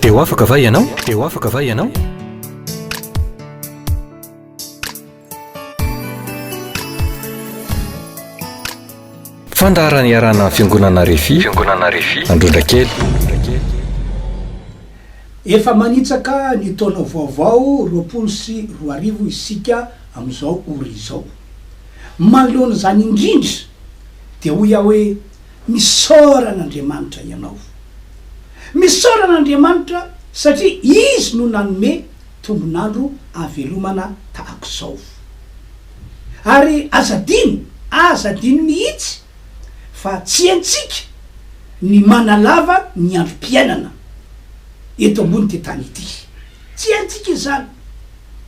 eo afaka va ianao eo afaka va ianao fandarany iarana fiangonana refi androndra kely efa manitsaka ny taona vaovao 2024 isika am'izao ory izao manoloana zany indrindra de ho ia hoe misoran'Andriamanitra ianao, misoran'Andriamanitra satria izy no nanome tombonandro avelomana tahako zao, ary azadiny mihitsy fa tsy haintsika ny manalava ny androm-piainana eto ambony ty tany ity, tsy haintsika izany,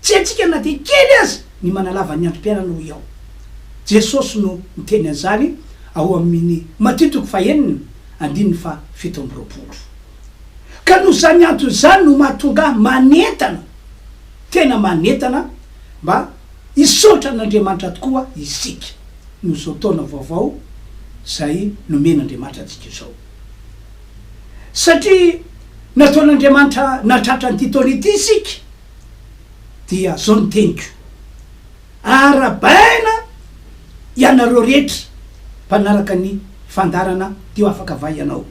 tsy haintsika na de kely azy ny manalava ny androm-piainana ho iao. Jesosy no miteny an'izany ao amin'ny Matitoko 9:17. Ka no zany antony zany no mahatonga manentana, tena manentana mba hisaotra n'Andriamanitra tokoa isika no zao taona vaovao zay nomen'Andriamanitra antsika izao, satria nataon'Andriamanitra natratra nyty taona ity isika dia zao no teniko arabaina ianareo rehetra mpanaraka ny fandarana teo afaka va ianao,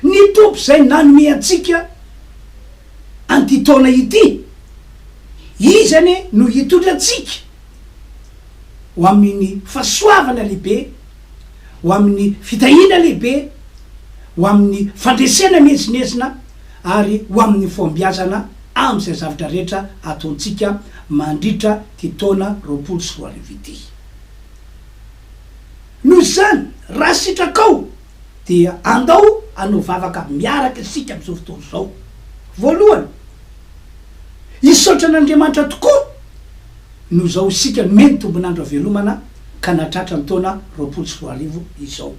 ny tompo zay nanome antsika anty taona ity izany no hitondra antsika ho amin'ny fahasoavana lehibe, ho amin'ny fitahina lehibe, ho amin'ny fandresena mihezinezina ary ho amin'ny fombiazana am'izay zavatra rehetra ataontsika mandritra ty taona 2024 ity. Noho zany raha sitrakao dia andao anao vavaka miaraka isika am'izao fotoana zao. Voalohany hisaotra n'Andriamanitra tokoa no zao isika nomeny tombonandro avelomana ka natratra ny taona 2024 izao.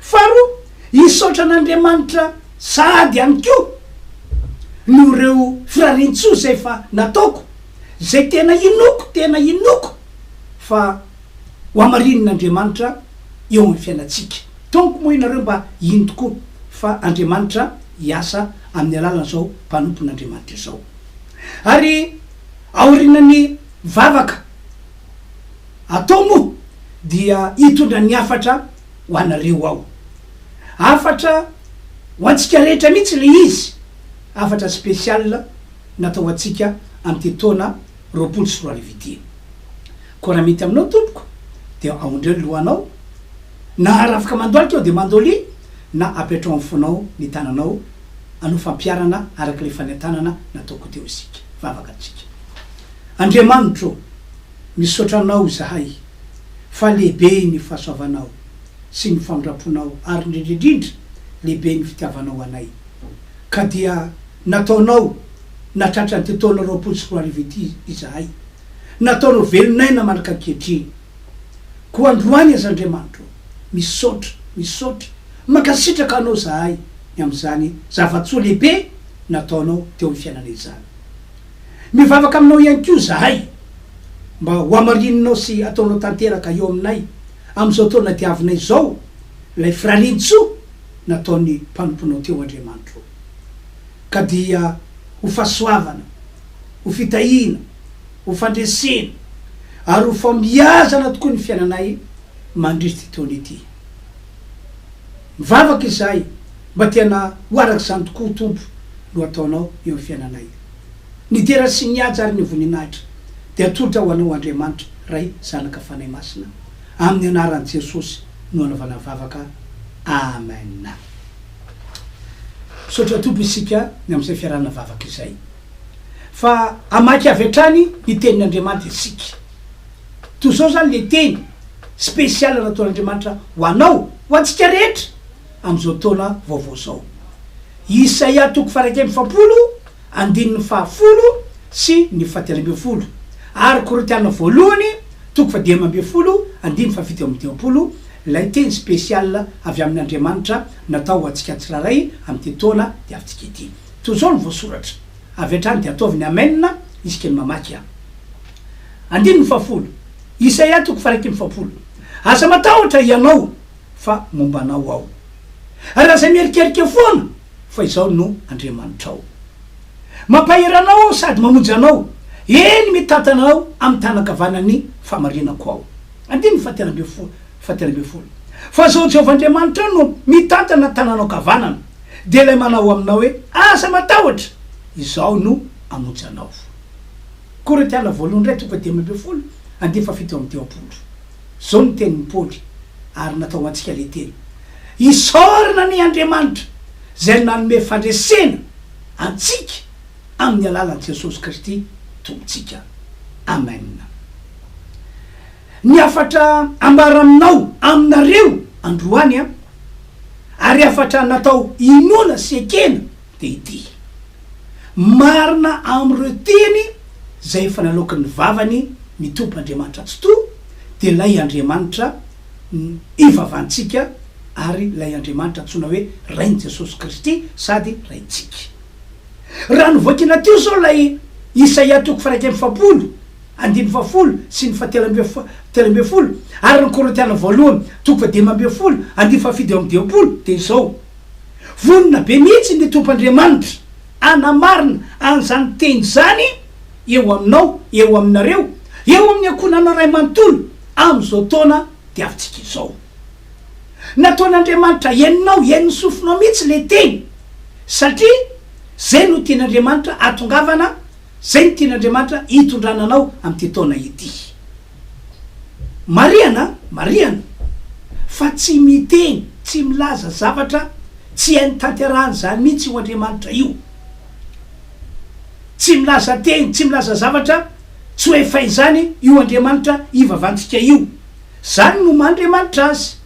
Faharoa hisaotra n'Andriamanitra sady any ko no reo firarintsoa zay fa nataoko, zay tena inoko fa ho amarin'Andriamanitra eo amin'ny fiainatsika. Tonko moa inareo mba ino tokoa fa Andriamanitra hiasa amin'ny alalana zao mpanompon'Andriamanitra izao. Ary aorinany vavaka atao moa dia hitondra ny afatra ho anareo ao, afatra ho antsika rehetra mihitsy le izy, afatra spesial natao atsika am'ty taona 2024 ity. Koa raha mety aminao tompoko de aondreo lohanao, na ara afaka mandoalika eo de mandoly, na apetrao amin'ny fonao ny tananao anao fampiarana araka le fanentanana nataoko teo isika vavaka atsika. Andriamanitra misaotranao zahay fa lehibe ny fahasoavanao sy ny famindraponao ary indrindrindrindra lehibe ny fitiavanao anay, ka dia nataonao natratra ny ty taona 2024 ity izahay, nataonao velonaina manaka ankehitriny. Koa androany azy Andriamanitra misaotra makasitraka anao zahay am'izany zavatsoa lehibe nataonao teo amin'ny fiainana izany. Mivavaka aminao ihany ko zahay mba ho amarinanao sy ataonao tanteraka eo aminay am'izao taona diavinay zao lay firarintsoa nataony mpanomponao teo Andriamanitra, ka dia ho fahasoavana, ho fitahina, ho fandresena ary ho fambiazana tokoa ny fiainanay mandritra ty taona ity. Mivavaka izahay mba tena ho araka zany tokoa tompo no ataonao eo amin'ny fiainanay. Ny dera sy ny ady ary ny voninahitra de atolotra ho anao Andriamanitra ray zanaka fanay masina amin'ny anaran'i Jesosy no anaovana vavaka. Amen. Sotra tompo isika ny am'izay fiarahana vavaka izay, fa amaky avy hatrany ny tenin'Andriamanitra isika. Toy zao zany le teny spesial nataon'Andriamanitra ho anao, ho antsika rehetra am'izao taona vaovao zao. Isaia 1:7 sy ny 7 ary Korintiana 1:10 lay teny spesial avy amin'Andriamanitra natao atsika tsiraray am'ty taona de avitsika ity. Toy zao ny voasoratra avy hatrany de ataoviny amenna isika ny mamaky a. 1:10 Isaia 1:7 asa matahotra ianao fa mombanao ao, ary aza mierikerika foana fa izao no Andriamanitra ao mampaheranao sady mamonjy anao eny mitatanao amin'ny tanakavanany famarinako ao andiny fatelambe folo fa zao Jehovah Andriamanitra no mitantana tananao kavanana de lay manao aminao hoe asa matahotra izao no amonjy anao Koretiana voalohany ray toko dimy amby folo andiny fafito amin'ny diapolo zao no tenin'ny Paoly ary natao antsika le teny isorana ny Andriamanitra zay nanome fandresena antsika amin'ny alalan'i Jesosy Kristy tompontsika amen ny afatra ambara aminao aminareo androany ary afatra natao inona sy ekena de ity marina am'ireo teny zay efa nalokin'ny vavany mitompo Andriamanitra tsy to de lay Andriamanitra ivavansika ary lay Andriamanitra tsona hoe rainy Jesosy Kristy sady raintsika raha novoakina teo zao lay Isaia toko faraiky amby fapolo andiny fafolo sy ny fatelambe folo ary ny Koretiana voalohany toko dimy amby folo andiny fafito amby diapolo de zao vonona be mihitsy ny tompo Andriamanitra anamarina an'izany teny zany eo aminao eo aminareo eo amin'ny akonanao ray manontolo am'izao taona de avitsika izao nataon'Andriamanitra heninao heniny sofinao mihitsy le teny satria zay no tian'Andriamanitra atongavana zay no tian'Andriamanitra hitondrananao am'ty taona ity mariana fa tsy miteny tsy milaza zavatra tsy hainy tanterahany zany mihitsy io Andriamanitra io tsy milaza teny tsy milaza zavatra tsy hoe faizany io Andriamanitra ivavansika io zany no mandriamanitra azy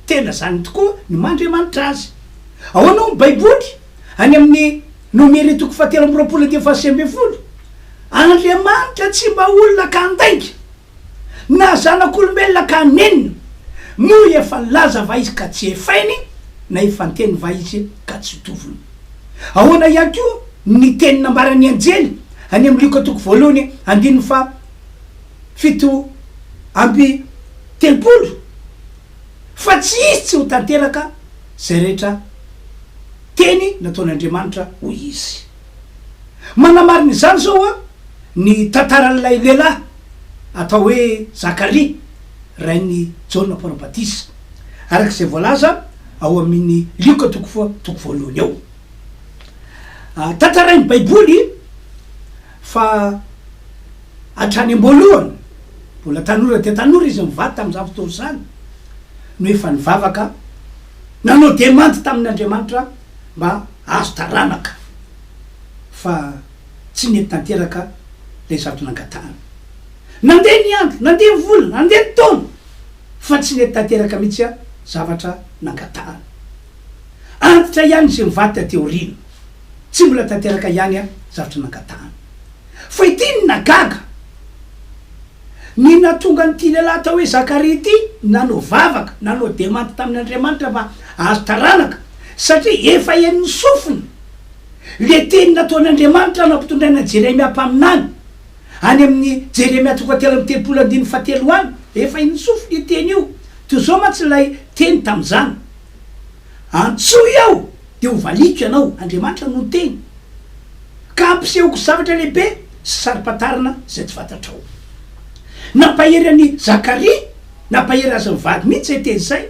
tena zany tokoa no mandriamanitra azy ahoana ny baiboly any amin'ny nomere toko fatelo amby roapolo de fasy amby folo Andriamanitra tsy mba olona ka andainga na zanak'olombelona ka nenina moa efa laza va izy ka tsy efainy na efa nteny va izy ka tsy tovony ahoana ihany ko ny teny nambarany anjely any amin'ny Luka toko voalohany andiny fa fito amby telopolo fa tsy izy tsy ho tanteraka zay rehetra teny nataon'Andriamanitra ho izy manamariny zany zao ny tantaran'ilay lehilahy atao hoe Zakaria rainy Jona Mpanabatisa arak'izay voalaza ao amin'ny Luka toko voalohany ao tantarainy baiboly fa hatrany am-boalohany mbola tanora de tanora izy mivady tam'izany fotoana zany no efa nivavaka nanao demandy tamin'Andriamanitra mba azo taranaka fa tsy nety tanteraka lay zavatra nangatahana nandeha ny andro nandeha ny vola nandeha ny taona fa tsy nety tanteraka mihitsy zavatra nangatahana antitra ihany zay mivady tateo rino tsy mbola tanteraka ihany zavatra nangatahana fa ity ny nagaga ny natonga nyty lehilahy atao hoe Zakaria ity nanao vavaka nanao demandy tamin'Andriamanitra mba azo taranaka satria efa heniny sofiny le teny nataon'Andriamanitra nampitondraina Jeremia mpaminany any amin'ny Jeremia toko telo amby telopolo andiny fatelo any efa heniny sofiny teny io to zao matsy lay teny tam'izany antsoy ao de ho valiko ianao Andriamanitra no teny ka ampisehoko zavatra lehibe sy saripatarina zay tsy fantatrao nampahery any Zakaria nampahery azy mivady mihitsy zay teny zay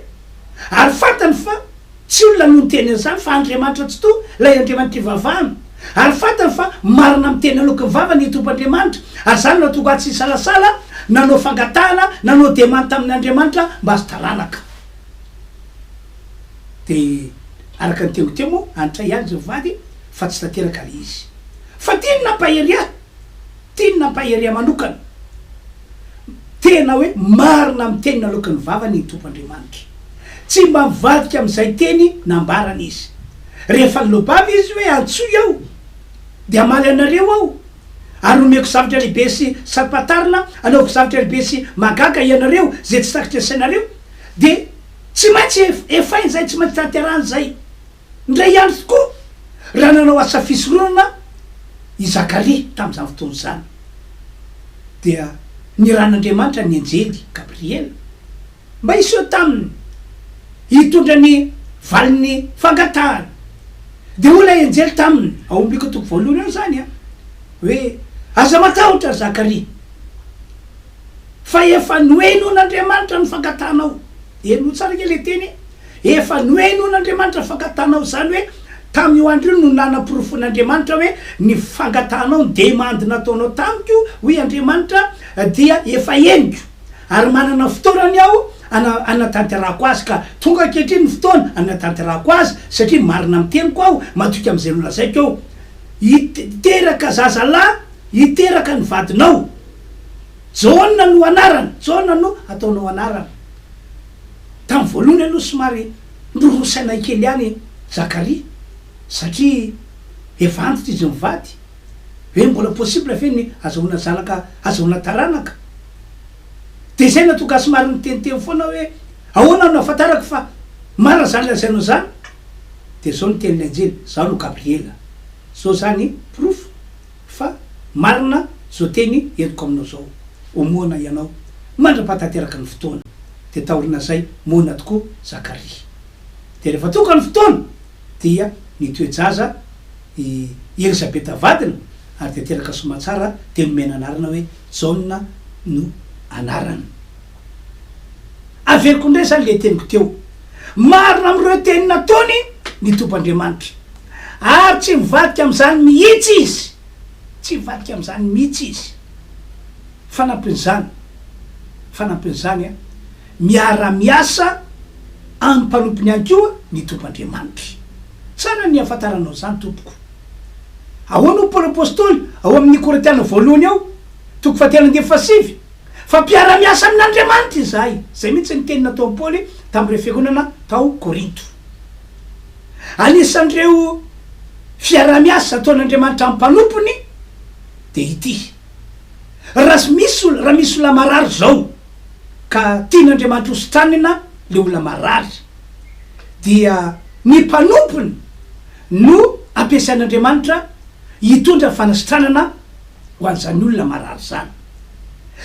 ary fantany fa tsy olona no teny zany fa Andriamanitra tsy to lay Andriamanitra ivavahana ary fantany fa marina amin'ny teny alokin'ny vavany itompo Andriamanitra ary zany natonga tsy salasala nanao fangatahana nanao demandy tamin'Andriamanitra mba azo taranaka de araka ny teo moa anitra ihany zay vady fa tsy tanteraka le izy fa tiany nampaheria manokana tena hoe marina amin'ny teny nalokin'ny vavany itompo Andriamanitra tsy mba mivadika am'izay teny nambarana izy rehefa nilobavy izy hoe antsoy ao de amaly anareo ao ary nomeko zavatra lehibe sy saripatarina anaovako zavatra lehibe sy magaga ianareo zay tsy takitra sainareo de tsy maintsy efainy zay tsy maintsy tanterahany zay ndray ihany tokoa raha nanao asa fisoronana i Zakaria tam'izany fotoana zany dia ny ran'Andriamanitra ny anjely Gabriel mba iseho taminy hitondra ny valiny fangatahana de ola enjely taminy aombiko toko voalohany eo zany a hoe aza matahotra Zakaria fa efa noenon'Andriamanitra ny fangatanao eno tsara ke le teny efa noenon'Andriamanitra fangatanao zany hoe tam'io andro io no nanaporofo-n'Andriamanitra hoe ny fangatanao ny demandy nataonao tamiko hoe Andriamanitra dia efa eniko ary manana fotoanany aho anatanterahako azy ka tonga ankehitriny ny fotoana anatanterahako azy satria marina amiteniko aho matoky am'izay nolazaiko eo iteraka zazalahy iteraka ny vadinao Jona no anarany Jona no ataonao anarany tamy voalohany aloha somary ndorosaina kely any Zakaria satria efa antitra izy mivady hoe mbola possible feny azahoana zanaka azahoana taranaka de zay natoka somary niteniteny foana hoe ahoana no afantarako fa mara zany lazainao zany de zao niteniny anjely zao no Gabriela zao zany proof fa marina zao teny entiko aminao zao omoana ianao mandra-pahatanteraka ny fotoana de taorina zay moana tokoa Zakaria de rehefa toka ny fotoana dia nitoejaza Elisabeta vadina ary de teraka somatsara de nomena anarana hoe Jauna no anarany averiko indray zany le teniko teo marina am'ireo teny nataony ny tompandriamanitra ary tsy mivadika am'izany mihitsy izy tsy mivadika am'izany mihitsy izy fanampin'izany a miara-miasa amin'ny mpanompony any koa ny tompandriamanitra tsara ny afantaranao zany tompoko ahoana Paoly apôstôly ao amin'ny Korintiana voalohany ao toko fahatelandefasivy fa mpiara-miasa amin'Andriamanitra izahay zay mihitsy ny teny natao Paoly tam'ireo fiangonana tao Korinto anisan'ireo fiara-miasa ataon'Andriamanitra amin'ny mpanompony de ity raha misy olona marary zao ka tian'Andriamanitra hositranina le olona marary dia ny mpanompony no ampiasain'Andriamanitra hitondra fanasitranana ho an'izany olona marary zany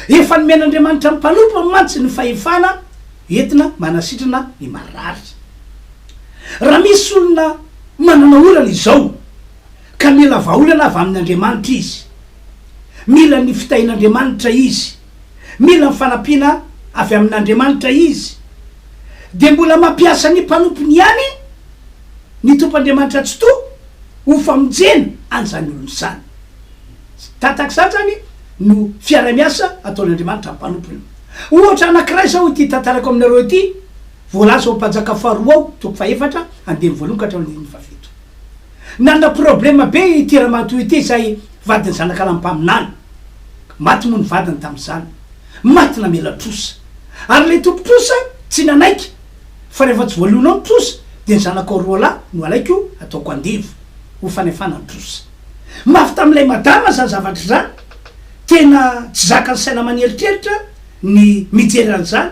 efa nomen'Andriamanitra ny mpanompony mantsy ny fahefana entina manasitrana ny marary raha misy olona manana olana izao ka mila vaolana avy amin'Andriamanitra izy mila ny fitahin'Andriamanitra izy mila ny fanampiana avy amin'Andriamanitra izy de mbola mampiasa ny mpanompony ihany ny tompandriamanitra tsy to ho famonjena an'izany olony zany tatak'izany zany no fiara-miasa ataon'Andriamanitra mpanompony ohatra anankiray zao ty tantarako aminareo ty voalaza ho mpanjaka faharoa ao toko faefatra andeny voalohany ka hatramin'ny fafito nana problema be itiramatoy ity zay vadiny zanaka lampaminany maty moa ny vadiny tam'izany maty namela trosa ary le tompo trosa tsy nanaiky fa rehefa tsy voalohanao ny trosa de ny zanaka roa lahy no alaiko ataoko andivo ho fanefana ny trosa mafy tam'ilay madama zany zavatra zany tena tsy zaka ny saina maneritreritra ny mijery an'izany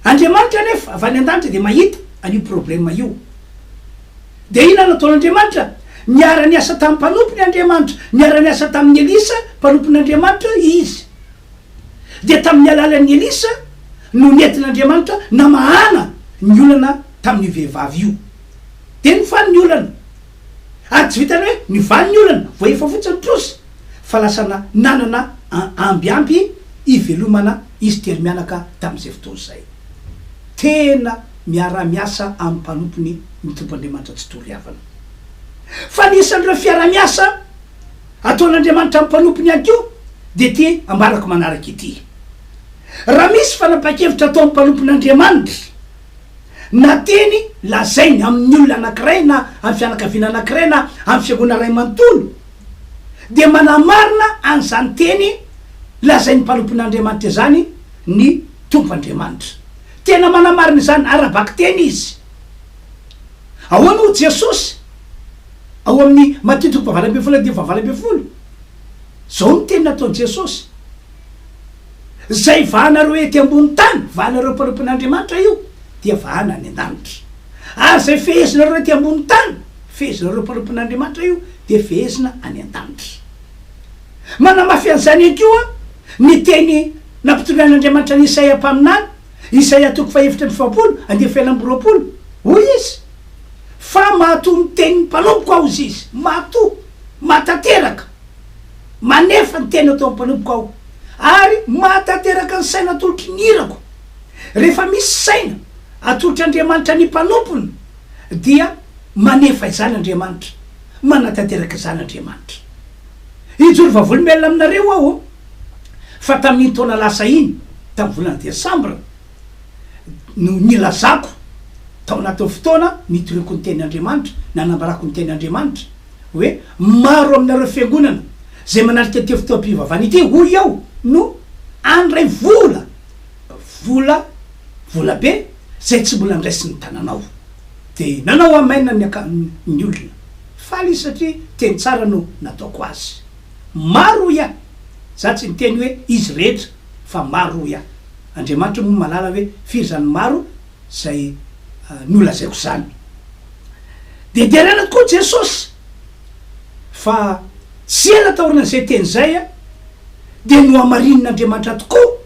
Andriamanitra nefa avy any an-danitra de mahita an'io problema io de ina nataon'Andriamanitra miara-niasa tamin'ny mpanompony Andriamanitra miara-niasa tamin'ny Elisa mpanompony Andriamanitra izy de tamin'ny alalan'ny Elisa no nentin'Andriamanitra namahana ny olana tamin'ny vehivavy io de nifany ny olana ary tsy vitany hoe nivany ny olana vo efa fotsiny trosa fa lasana nanana ambiampy ivelomana izy tery mianaka tam'izay fotoana zay tena miara-miasa amin'ny mpanompony ny tompandriamanitra tsy toriavana fa nisan'ireo fiara-miasa ataon'Andriamanitra amin'ny mpanompony any keo de ty ambarako manaraky ity raha misy fanapa-kevitra atao amin'ny mpanompon'Andriamanitra na teny lazainy amin'ny olona anankiray na amin'ny fianakaviana anankiray na amin'ny fiangonana ray manontolo de manamarina an'izany teny lazainy mpanompon'Andriamanitra zany ny tompandriamanitra tena manamarina zany arabaky teny izy ahoana ho Jesosy ao amin'ny Matthieu toko fahavalo ambin'ny folo de fahavalo ambin'ny folo zao ny teny nataon'i Jesosy zay vahanareo ety ambony tany vahanareo mpanompon'Andriamanitra io dia vahana any an-danitra ary zay fehezinareo ety ambony tany fehezinareo mpanompon'Andriamanitra io de fehezina any an-danitra manamafy an'izany any koa ny teny nampitondrain'Andriamanitra ny Isaia mpaminany Isaia toko fahaefatra amby 20 andefy 4 hoy izy fa mato ny tenin'ny mpanompoka ao izy izy mato matateraka manefa ny teny atao mpanompoka ao ary matateraka ny saina atolotry ny irako rehefa misy saina atolotry Andriamanitra ny mpanompony dia manefa izany Andriamanitra manatateraka izany Andriamanitra ijoro vavolombelona aminareo aho fa tamin'ny taona lasa iny tamin'ny volana Desambra no nilazako tao anatin'ny fotoana nitoreko ny tenin'Andriamanitra nanambarako ny tenin'Andriamanitra hoe maro aminareo fiangonana zay manarika teo fotoam-pivavana ity hoy aho no andray vola be zay tsy mbola ndraisy ny tananao de nanao amaina ny olona faly satria teny tsara no nataoko azy maro ia za tsy niteny hoe izy rehetra fa maro ia Andriamanitra moa malala hoe firy zany maro zay nolazaiko zany de derana tokoa Jesosy fa tsy ela taorina zay teny zay a de no amarin'Andriamanitra tokoa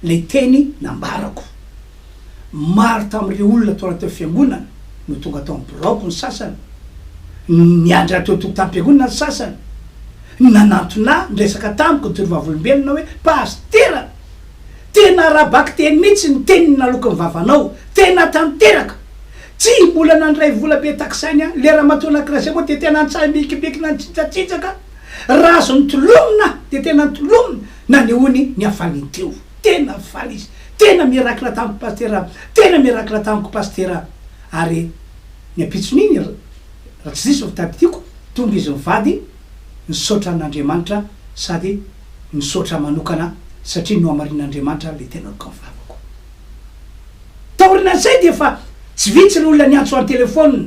le teny nambarako maro tamin'ireo olona tao anaty fiangonana no tonga tao am'biraoko ny sasany niandra teo tokotam-piangonana ny sasany nanantona nresaka tamiko ny torovavolombelona hoe pastera tena rabaky teny mihitsy ny teniny naloka ny vavanao tena tanteraka tsy mbola nandray vola be takisany a le raha matona krasy moa de tena antsay mikimbikina nitsitsatsitsaka raha azo nitolomina de tena nitolomina na neony ny afaliny teo tena faly izy tena mirakina tamiko pastera tena mirakina tamiko pastera ary ny apitson'iny raha tsy zisy fitadidiako tonga izy mivady nisaotra n'Andriamanitra sady nisaotra manokana satria no amarin'Andriamanitra le tena loka mivavako taorinan'izay de fa tsy vitsy ny olona niantso any telefôna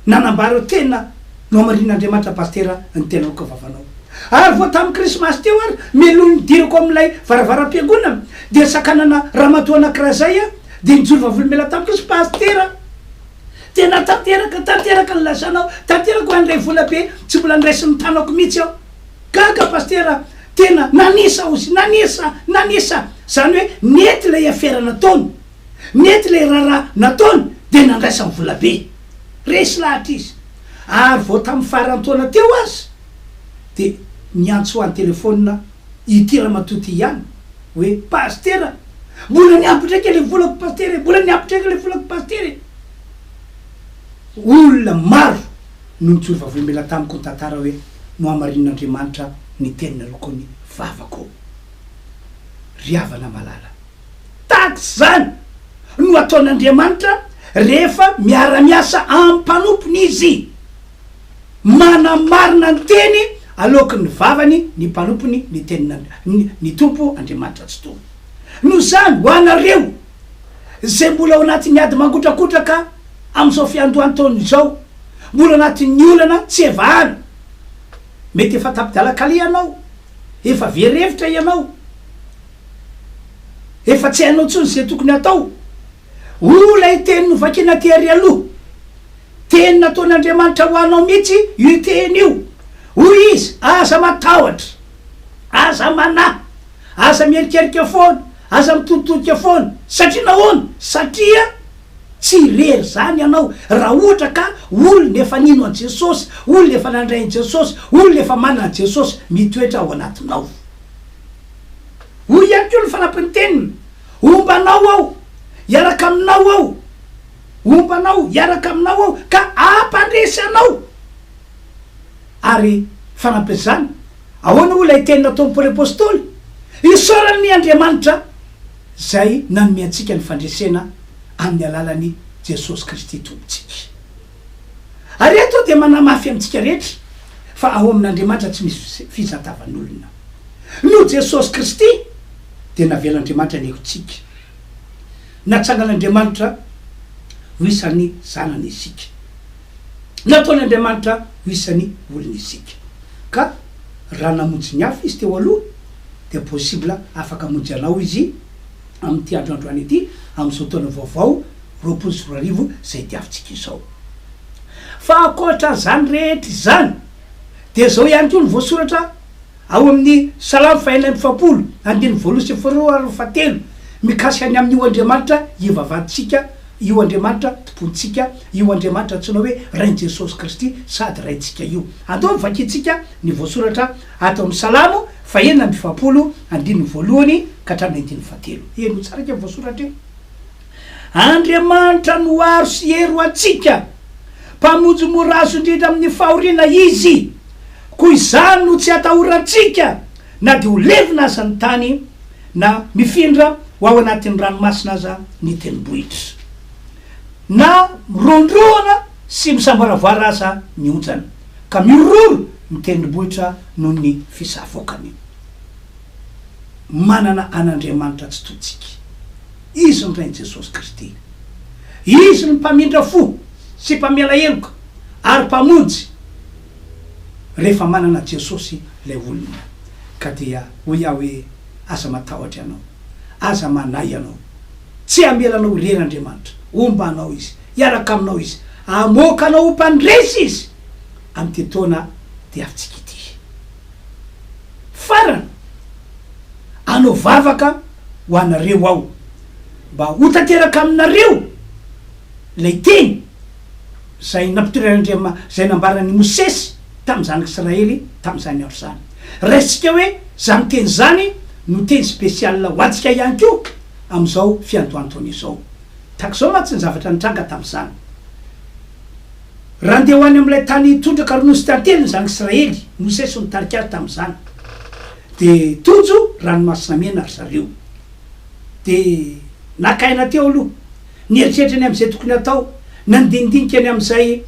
nanambara tena no amarin'Andriamanitra pastera ny tena loka vavanao ary vo tamin'ny krismasy teo ary melony nidirako amin'ilay varavaram-piangonana de sakanana ramatoa anakiraha zay a de nijoro vavolombela tamiko izy pastera tena tanteraka ny lazanao tanteraka andray vola be tsy mbola ndraisy ny tanako mihitsy aho gaga pastera tena nanisa ozy nanisa zany hoe nety lay afera nataony nety lay raharaha nataony de nandraisa ny vola be resy lahatra izy ary vo tamin'ny farantaona teo azy de niantso any telefôna itira matoty ihany hoe pastera mbola niampy ndraiky le volako pastera mbola niampy ndraiky le volako pastera olona maro no nitsoro vavolombela tamiko ny tantara hoe no amarin'Andriamanitra ny tenina lokony vavako riavana malala taky zany no ataon'Andriamanitra rehefa miara-miasa ampanompony izy manamarina ny teny aloky ny vavany ny mpanompony ny tenina ny tompo Andriamanitra tsy tompo no zany ho anareo zay mbola ao anatin'ny ady mangotrakotraka am'izao fiandohany taony zao mbola anatin'ny olana tsy evahana mety efa tapidalakaly ianao efa verevitra ianao efa tsy hainao tsony zay tokony atao ola iteny novakina teary aloha teny nataon'Andriamanitra ho anao mihitsy io teny io hoy izy aza matahotra aza mana aza mierikerika foana aza mitoditodika foana satria nahoana satria tsy rery zany ianao raha ohatra ka olona efa nino an Jesosy olona efa nandray an Jesosy olona efa manana an Jesosy mitoetra ao anatinao hoy ihany ko ny fanampiny teniny ombanao ao iaraka aminao ao ombanao iaraka aminao ao ka ampandresy anao ary fanampy zany ahoana ola iteny nataon'ny Paoly apôstôly isaorany Andriamanitra zay nanome antsika ny fandresena amin'ny alalany Jesosy Kristy tompontsika ary eto de manamafy amintsika rehetra fa ao amin'Andriamanitra tsy misy fizatavan'olona no Jesosy Kristy de navelan'Andriamanitra ny ekotsika natsangan'Andriamanitra ho isan'ny zanany isika nataon'Andriamanitra ho isan'ny olona isika ka raha namonjy ny hafa izy teo aloha de possible afaka amonjy anao izy amin'ity androandroany ity am'izao taona vaovao 2024 zay diavintsika izao fa akoatra zany rehetra zany de zao ihany ko ny voasoratra ao amin'ny Salamo 150 andiny voalohany sy faharoa ary fahatelo mikasika ny amin'io Andriamanitra ivavaditsika io andriamanitra tompontsika, io andriamanitra antsoina hoe rain Jesosy Kristy sady raintsika io. Andao vakitsika ny voasoratra atao amin'ny Salamo fa 1:2 eno tsara ke voasoratra io. Andriamanitra no aro sy hero atsika, mpamonjy morazo indrindra amin'ny fahoriana izy, koa izany no tsy atahorantsika na de ho levina aza ny tany na mifindra ho ao anatin'ny ranomasina aza ny tendrombohitra, na mirondroana sy misambaravoara aza ny onjana, ka miroro ny tendrombohitra noho ny fisavokany. Manana an'Andriamanitra tsy totsika, izy ny rain Jesosy Kristy, izy ny mpamindra fo sy mpamiala heloka ary mpamonjy rehefa manana Jesosy lay olona. Ka dia hoy aho hoe aza matahotra ianao, aza manay ianao, tsy amelanao ren'Andriamanitra, omba anao izy, iaraka aminao izy, amoaka anao ho mpandresy izy am'ty taona de avitsika ity. Farany anao vavaka ho anareo ao mba ho tanteraka aminareo lay teny zay nampitorian'Andriamanitra zay nambarany Mosesy tamin'ny zanaka Israely tamin'izany andro zany. Raisitsika hoe zany teny zany no teny spesial ho antsika ihany ko am'izao fiandohantaona izao. Tak'izao mantsy ny zavatra nitranga tamin'izany. Raha andeha ho any am'ilay tany tondraka ronosy tantely ny zanaka Israely, Mosesy nitarika azy tamin'izany. De tojo ranomasina mena ry zareo. De nakaina teo aloha, nieritreritra ny am'izay tokony atao, nandinidinika ny am'izay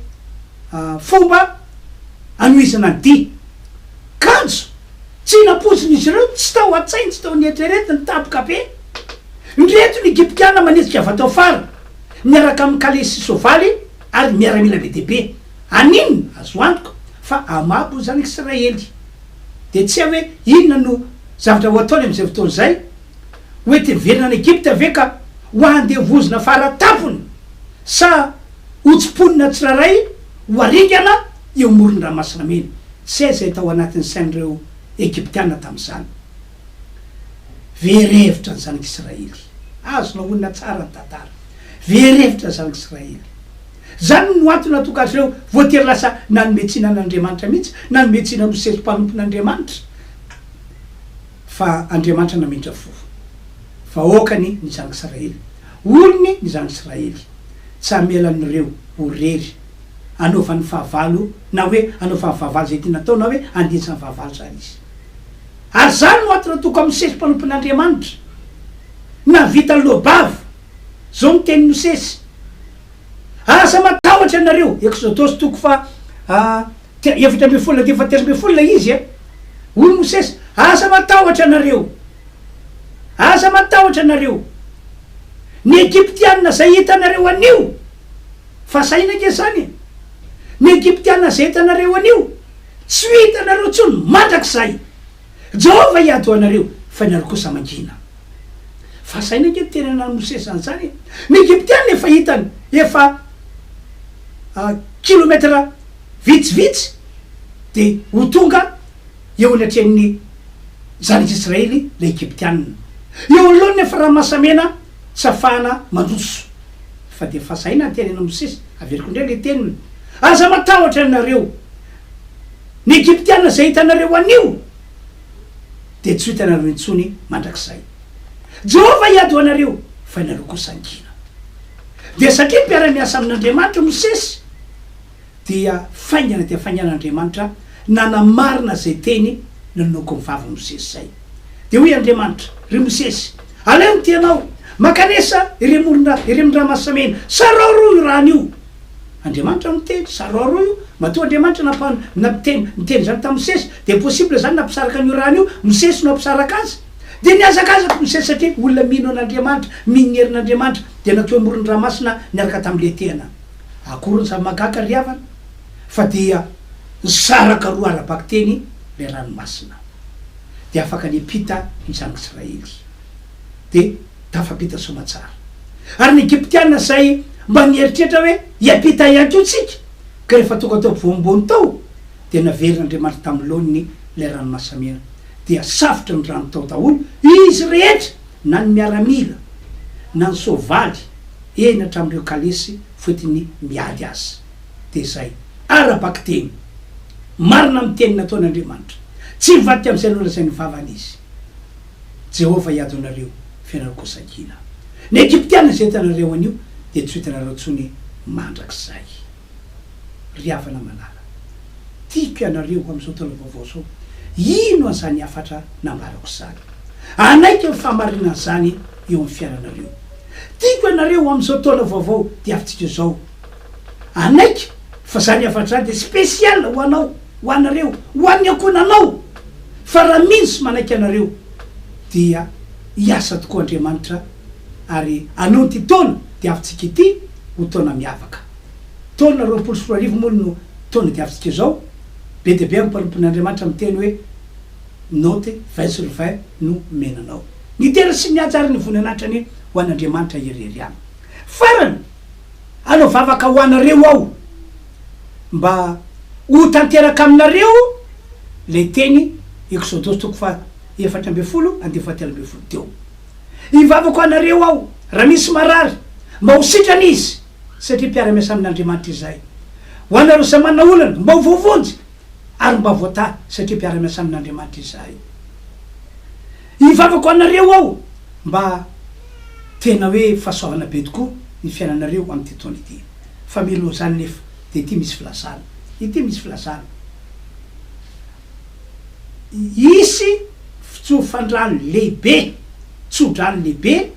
fomba anoizana ny dy. Kanjo tsy napoziny izy ireo, tsy tao atsainy, tsy tao nieritreretina ny tapoka be. Ndreto ny Egyptiana manetsika avy atao fara, miaraka amin'ny kalesy sy sovaly ary miaramila be dehibe. Aninona azo antoka fa amabo zanaka Israely. De tsy hoe inona no zavatra ho ataony am'izay fotoana zay, hoe ty miverina any Egypta ve ka ho andevozina faratapony sa hotsiponina tsiraray ho aringana eo morony ranomasina mena. Tsy zay tao anatin'ny sain'ireo Egyptiana tamin'izany. Verevitra ny zanaka Israely, azona olona tsara ny tantara, verevitra ny zanaka Israely. Zany no antony natoka azy ireo voatery lasa nanometsina an'Andriamanitra mihitsy, nanometsina Mosesy mpanompon'Andriamanitra. Fa Andriamanitra namindra fo, fa okany ny zanaka Israely, olony ny zanaka Israely, tsy amelan'ireo ho rery anaovan'ny fahavalo, na hoe anaovan'ny fahavalo zay tiana atao, na hoe andinsan'ny fahavalo zany izy. Ary zany no antony natoka Mosesy mpanompon'Andriamanitra, na vita lobavo zao ny teny Mosesy. Asa matahotra anareo, Exodosy toko fa 17 izy hoy Mosesy, asa matahotra anareo, asa matahotra anareo, ny Egyptiana zay hitanareo anio, fa saina ke zany, ny Egyptiana zay hitanareo anio tsy hitanareo tsony mandrak'zay, Jehova hiady ho anareo fa nareo kosa mangina. Fa saina ke tenana Mosesy zany, ny Egyptiana efa hitany efa kilometra vitsivitsy de ho tonga eo anatrehan'ny zanaka Israely le Egyptiana. Eo alohany efa ranomasamena tsy afahana mandroso. Fa de fa saina ny tenana Mosesy, averiko indray le teniny, aza matahotra anareo, ny Egyptiana zay hitanareo anio de tsy hitanareo intsony mandrak'zay. Jehova hiady ho anareo fa nareo kosa angina. De satria mpiara-miasa amin'Andriamanitra Mosesy, dia faingana dia faingan'Andriamanitra nanamarina zay teny nanoko mivava Mosesy zay. De hoy Andriamanitra, ry Mosesy, aleo ny tianao makanesa iremon-dranomasamena, saroaroa io raha anio. Andriamanitra miteny saroaroa io, matoa Andriamanitra niteny zany tamin'ny Mosesy, de possible zany nampisaraka an'io raha anio, Mosesy no ampisaraka azy. De niazakazaka Mosesy satria olona mino an'Andriamanitra, minerin'Andriamanitra, de natao morony ranomasina niaraka tamin'le tena. Akory ny samy magaka riavana, fa dia nisaraka roa arabaky teny le ranomasina, de afaka niapita ny zanaka Israely, de tafapita somatsara. Ary ny Egyptiana zay mba nieritreritra hoe hiapita ihany ko tsika, ka rehefa tonga atao voambony tao de naverin'Andriamanitra tamin'ny lohany le ranomasamena, dia safotra ny rano tao daholo izy rehetra, na ny miaramila, na ny sovaly, eny hatramin'ireo kalesy fotiny miady azy de zay arabaky teny marina amy teny nataon'Andriamanitra tsy mivadik am'izay loha zay nivavany izy Jehova iado anareo fianarako sakina ny Egyptiana zay hitanareo an'io de tsy hitanareo tsony mandrakizay riavana manala tiako ianareo am'izao taona vaovao zao ino an'izany afatra nambarako zany anaiky ny famarinana zany eo amin'ny fiainanareo tiako ianareo am'izao taona vaovao de avitsika zao anaiky fa zany afatra zany de spesial ho anao ho anareo ho an'ny akonanao fa raha minsy manaiky anareo dia hiasa tokoa Andriamanitra ary anao ty taona de avitsika ity ho taona miavaka taona 2024 moa no taona de avitsika zao be de be ampanompon'Andriamanitra miteny hoe note 20/20 no menanao ny tena sy miajary ny voninatrany ho an'Andriamanitra irery any farany anao vavaka ho anareo ao mba ho tanteraka aminareo le teny Exodus 4:7 teo ivavaka ho anareo ao raha misy marary mba ho sitrany izy satria mpiara-miasa amin'Andriamanitra izay ho anareo sa manana olana mba ho voavonjy ary mba voata satria mpiara-miasa amin'Andriamanitra izay ivavaka ho anareo ao mba tena hoe fahasoavana be tokoa ny fiainanareo am'ty taona ity fa milo zany nefa de ity misy filasana ity misy filasana isy fitsofandrano lehibe tsodrano lehibe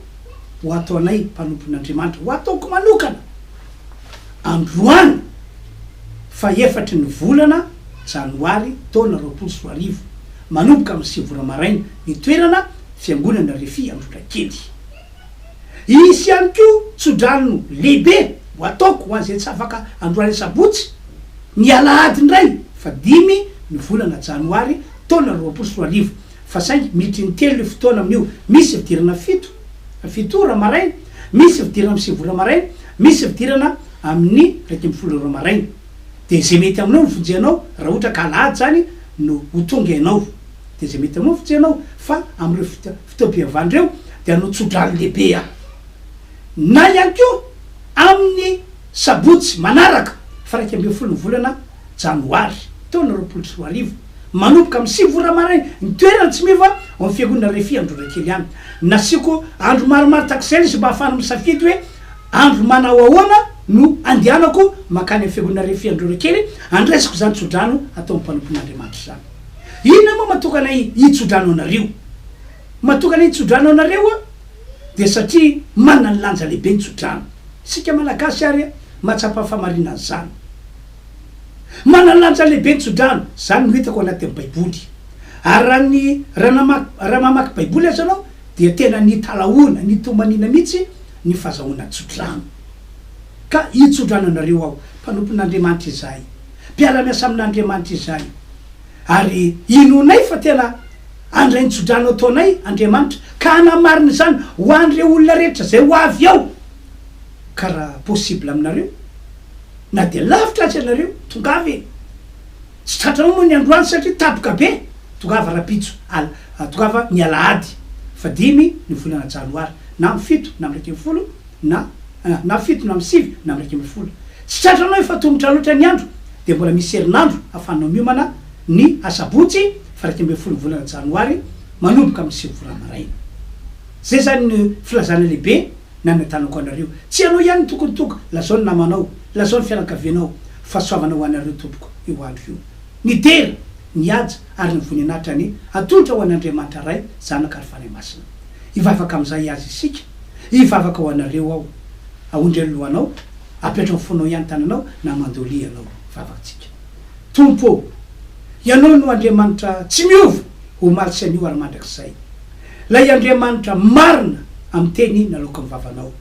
ho ataonay mpanompon'Andriamanitra ho ataoko manokana androany fa efatry ny volana janoary taona 2024 manomboka amin'ny 9 maraina ny toerana fiangonana Refy Androdrakely isy ihany ko tsodrano lehibe ho ataoko ho an'izay tsy afaka androany sabotsy ny alahady ndray fa 5 ny volana janoary taona 2024 fa saingy miditry ny telo le fotoana amin'io misy fidirana 7 ora maraina misy fidirana amin'ny 9 ora maraina misy fidirana amin'ny 12 maraina de zay mety aminao no fonjenao raha ohatra ka alahady zany no ho tonga ianao de zay mety aminao fonjenao fa am'ireo fitoam-pihavan'ireo de anao tsodrano lehibe na ihany ko amin'ny sabotsy manaraka fa 12 volana janoary taona 2024 manomboka amin'ny 9 ora maraina ny toerana tsy miva amin'ny fiangonana Refy Androdrakely any nasiako andro maromaro takizay izy mba ahafana misafidy hoe andro manao ahoana no andehanako makany amin'ny fiangonana Refy Androdrakely andraisiko zany tsodrano atao mpanompon'Andriamanitra zany ina moa matokana hitsodrano anareo matokana hitsodrano anareo de satria manana ny lanja lehibe ny tsodrano sika malagasy ary matsapa famarinana zany manana lanja lehibe ny tsodrano zany no hitako anaty amin'ny baiboly ary raha mamaky baiboly azy anao dia tena ny talaona ny tomanina mihitsy ny fahazahoana tsodrano ka hitsodrano anareo ao mpanompon'Andriamanitra izay mpiara-miasa amin'Andriamanitra izay ary inonay fa tena andray ny tsodrano ataonay Andriamanitra ka hanamarina zany ho an'ireo olona rehetra zay ho avy ao ka raha possible aminareo na de lavitra azy anareo tongavy tsy tratranao moa ny androany satria tapoka be tongava rapitso tongava ny alahady fa 5 ny volana janoary na amin'ny 7 na amin'ny 12 na 7 na amin'ny 7 na amin'ny 12 tsy tratranao efa tongotra loatra ny andro de mbola misy herinandro ahafanao miomana ny asabotsy fa 12 volana janoary manomboka amin'ny 9 volana maraina zay zany ny filazana lehibe na natanako anareo tsy anao ihany tokonytoka lazao ny namanao lazao ny fianakavianao fahasoavana ho anareo tompoko io andro io ny dera ny aja ary ny voninahitra ny atolotra ho an'Andriamanitra ray zanaka ary fanay masina ivavaka am'izay azy isika ivavaka ho anareo ao aondry alohanao apetra fonao ihany tananao na mandoli anao vavatsika tompo ianao no Andriamanitra tsy miova ho malitsy an'io ary mandrakizay lay Andriamanitra marina amin'ny teny naloka mivavanao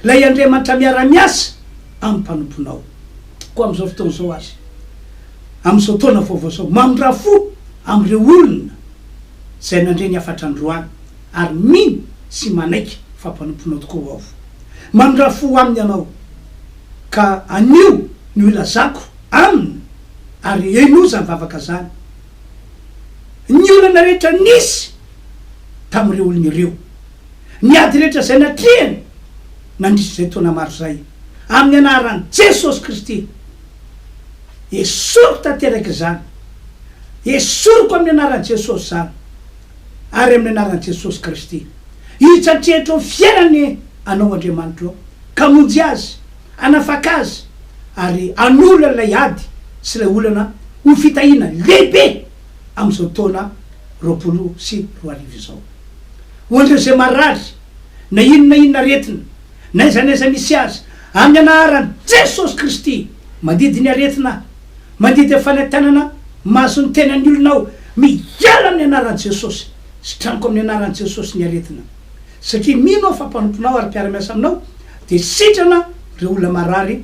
lay Andriamanitra miara-miasa amin'ny mpanomponao koa am'izao fotoana zao azy am'izao taona vaovao zao mamindra fo am'ireo olona zay nandre ny afatra androany ary mino sy manaiky fa mpanomponao tokoa ao mamindra fo aminy ianao ka anio ny olazako aminy ary enoza mivavaka zany ny olana rehetra nisy tamin'ireo olona ireo ny ady rehetra zay natrehany nandrisy zay taona maro zay amin'ny anaran'i jesosy kristy. Esoriko tanteraky zany, esoriko amin'ny anaran'i jesosy zany ary amin'ny anaran'i jesosy kristy. Hitsatrehitra fiainany anao Andriamanitra ka monjy azy, anafaka azy ary anola lay ady sy lay olana ho fitahina lehibe am'izao taona 2024 zao. Hoandreo zay marary na inona aretina na aiza misy azy amin'ny anaran'i jesosy kristy, mandidiny aretina, mandidy fanantenana maso ny tenany olonao, miala amin'ny anaran'i jesosy, sitraniko amin'ny anaran'i jesosy ny aretina. Satria mino fampanontonao ary mpiara-miasa aminao de sitrana reo olona marary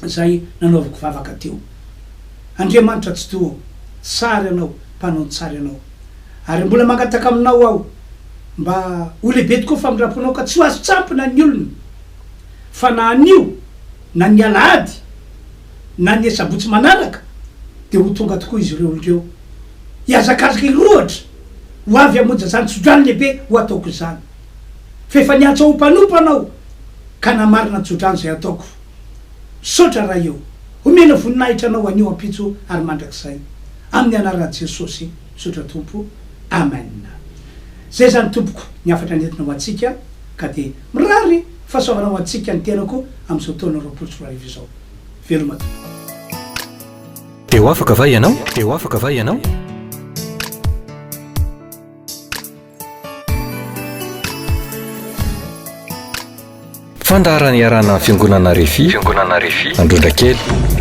zay nanaovako vavaka teo. Andriamanitra tsy to tsara anao, mpanao tsara anao, ary mbola mangataka aminao aho mba ho lehibe tokoa famindramponao ka tsy ho azo tsampina ny olona fa na anio na ny alahady na ny sabotsy manaraka de ho tonga tokoa izy ireo olondreo hiazakazaky roatra ho avy amonja zany tsodrany lehibe ho ataoko zany. Fa efa niantso ho mpanompanao ka namarina tsodrany zay ataoko. Sotra raha eo homena voninahitra anao anio ampitso ary mandrakizay amin'ny anaran'i jesosy sotra tompo, amen. Zay zany tompoko ny afatra nentina ho atsika ka de mirary fahasoavana ho atsika ny tenako am'izao taona 2024 zao. Veloma tompoko. Eo afaka va ianao? Eo afaka va ianao? Fandaharana iarana fiangonana Refi, Androndrakely.